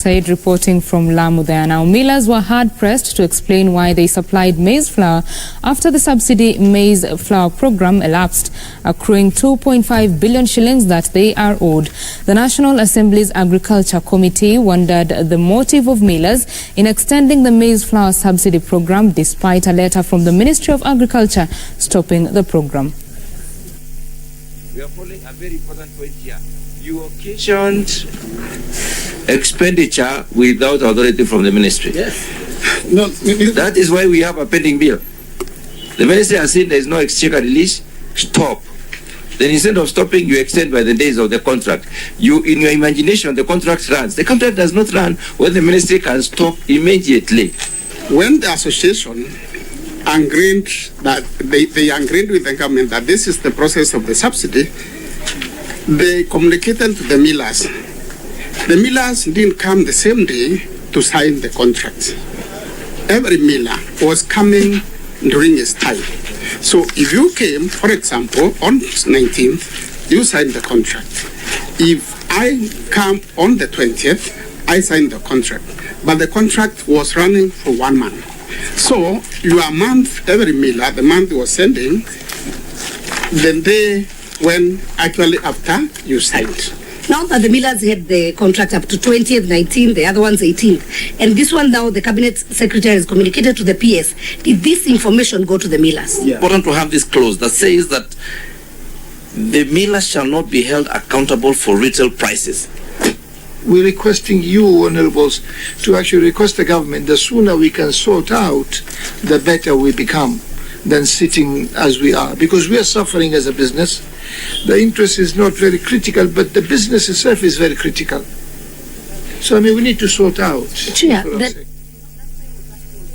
Said reporting from Lamu there. Now, millers were hard-pressed to explain why they supplied maize flour after the subsidy maize flour program elapsed, accruing 2.5 billion shillings that they are owed. The National Assembly's Agriculture Committee wondered the motive of millers in extending the maize flour subsidy program despite a letter from the Ministry of Agriculture stopping the program. We are following a very important point here. You occasioned expenditure without authority from the ministry. Yes. No, that is why we have a pending bill. The ministry has seen there is no exchequer release. Stop. Then instead of stopping, you extend by the days of the contract. You, in your imagination, the contract runs. The contract does not run when the ministry can stop immediately. When the association agreed that they agreed with the government that this is the process of the subsidy, they communicated to the millers. The millers didn't come the same day to sign the contract. Every miller was coming during his time. So if you came, for example, on 19th, you signed the contract. If I come on the 20th, I signed the contract. But the contract was running for 1 month. So your month, every miller, the month was sending, the day when actually after you signed. Now that the millers had the contract up to 20th, 19th, the other one's 18th, and this one now the cabinet secretary has communicated to the PS. Did this information go to the millers? Yeah. Important to have this clause that says that the millers shall not be held accountable for retail prices. We're requesting you, honorables, to actually request the government. The sooner we can sort out, the better we become than sitting as we are, because we are suffering as a business. The interest is not very critical, but the business itself is very critical. So, I mean, we need to sort out. Chair,